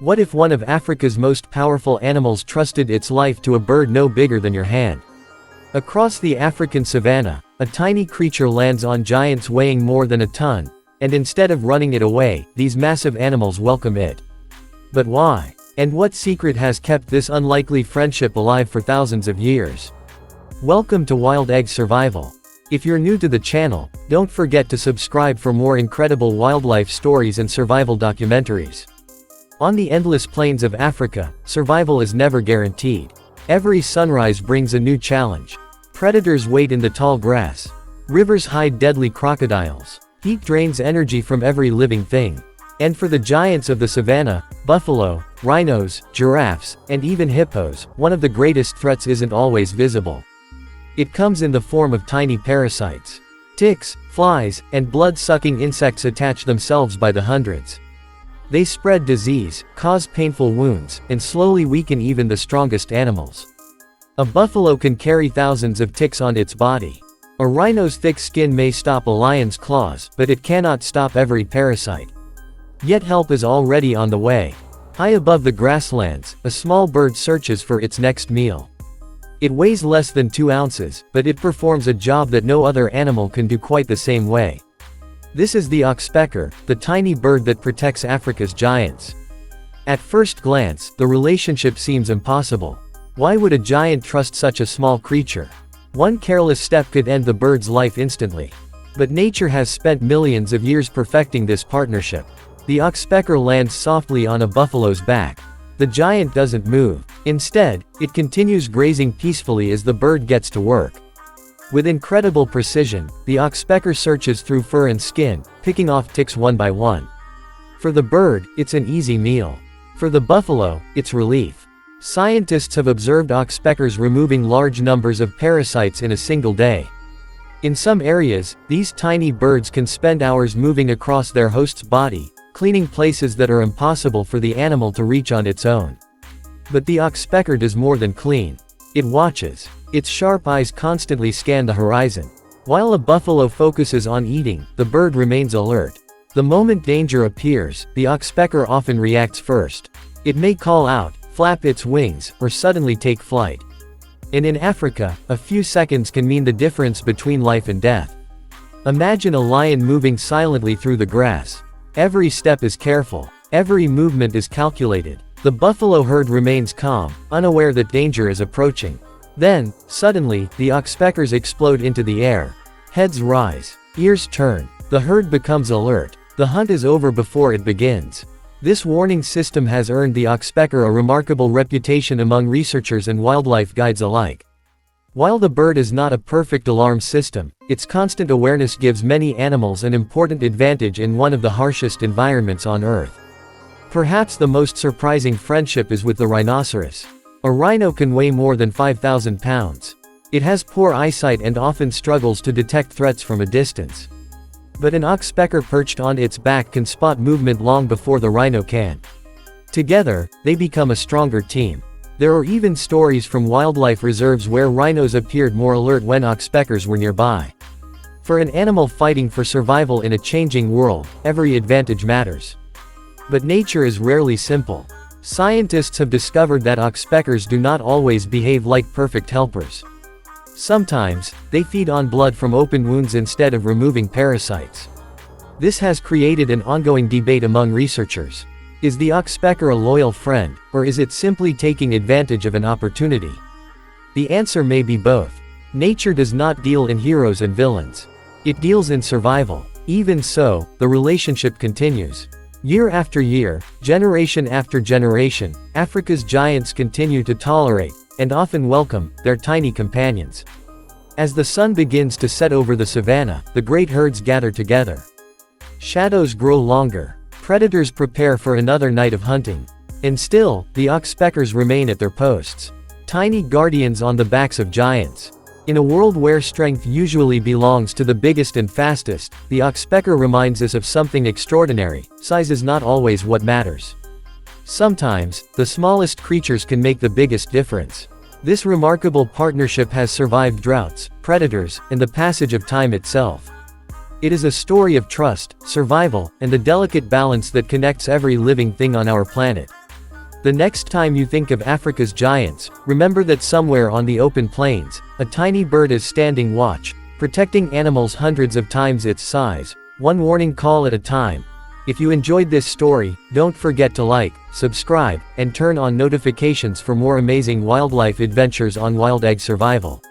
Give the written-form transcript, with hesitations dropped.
What if one of Africa's most powerful animals trusted its life to a bird no bigger than your hand? Across the African savanna, a tiny creature lands on giants weighing more than a ton, and instead of running it away, these massive animals welcome it. But why? And what secret has kept this unlikely friendship alive for thousands of years? Welcome to Wild Egg Survival. If you're new to the channel, don't forget to subscribe for more incredible wildlife stories and survival documentaries. On the endless plains of Africa, survival is never guaranteed. Every sunrise brings a new challenge. Predators wait in the tall grass. Rivers hide deadly crocodiles. Heat drains energy from every living thing. And for the giants of the savanna, buffalo, rhinos, giraffes, and even hippos, one of the greatest threats isn't always visible. It comes in the form of tiny parasites. Ticks, flies, and blood-sucking insects attach themselves by the hundreds. They spread disease, cause painful wounds, and slowly weaken even the strongest animals. A buffalo can carry thousands of ticks on its body. A rhino's thick skin may stop a lion's claws, but it cannot stop every parasite. Yet help is already on the way. High above the grasslands, a small bird searches for its next meal. It weighs less than 2 ounces, but it performs a job that no other animal can do quite the same way. This is the oxpecker, the tiny bird that protects Africa's giants. At first glance, the relationship seems impossible. Why would a giant trust such a small creature? One careless step could end the bird's life instantly. But nature has spent millions of years perfecting this partnership. The oxpecker lands softly on a buffalo's back. The giant doesn't move. Instead, it continues grazing peacefully as the bird gets to work. With incredible precision, the oxpecker searches through fur and skin, picking off ticks one by one. For the bird, it's an easy meal. For the buffalo, it's relief. Scientists have observed oxpeckers removing large numbers of parasites in a single day. In some areas, these tiny birds can spend hours moving across their host's body, cleaning places that are impossible for the animal to reach on its own. But the oxpecker does more than clean. It watches. Its sharp eyes constantly scan the horizon. While a buffalo focuses on eating, the bird remains alert. The moment danger appears, the oxpecker often reacts first. It may call out, flap its wings, or suddenly take flight. And in Africa, a few seconds can mean the difference between life and death. Imagine a lion moving silently through the grass. Every step is careful. Every movement is calculated. The buffalo herd remains calm, unaware that danger is approaching. Then, suddenly, the oxpeckers explode into the air. Heads rise. Ears turn. The herd becomes alert. The hunt is over before it begins. This warning system has earned the oxpecker a remarkable reputation among researchers and wildlife guides alike. While the bird is not a perfect alarm system, its constant awareness gives many animals an important advantage in one of the harshest environments on Earth. Perhaps the most surprising friendship is with the rhinoceros. A rhino can weigh more than 5,000 pounds. It has poor eyesight and often struggles to detect threats from a distance. But an oxpecker perched on its back can spot movement long before the rhino can. Together, they become a stronger team. There are even stories from wildlife reserves where rhinos appeared more alert when oxpeckers were nearby. For an animal fighting for survival in a changing world, every advantage matters. But nature is rarely simple. Scientists have discovered that oxpeckers do not always behave like perfect helpers. Sometimes, they feed on blood from open wounds instead of removing parasites. This has created an ongoing debate among researchers. Is the oxpecker a loyal friend, or is it simply taking advantage of an opportunity? The answer may be both. Nature does not deal in heroes and villains. It deals in survival. Even so, the relationship continues. Year after year, generation after generation, Africa's giants continue to tolerate, and often welcome, their tiny companions. As the sun begins to set over the savanna, the great herds gather together. Shadows grow longer. Predators prepare for another night of hunting. And still, the oxpeckers remain at their posts. Tiny guardians on the backs of giants. In a world where strength usually belongs to the biggest and fastest, the oxpecker reminds us of something extraordinary. Size is not always what matters. Sometimes, the smallest creatures can make the biggest difference. This remarkable partnership has survived droughts, predators, and the passage of time itself. It is a story of trust, survival, and the delicate balance that connects every living thing on our planet. The next time you think of Africa's giants, remember that somewhere on the open plains, a tiny bird is standing watch, protecting animals hundreds of times its size, one warning call at a time. If you enjoyed this story, don't forget to like, subscribe, and turn on notifications for more amazing wildlife adventures on Wild Egg Survival.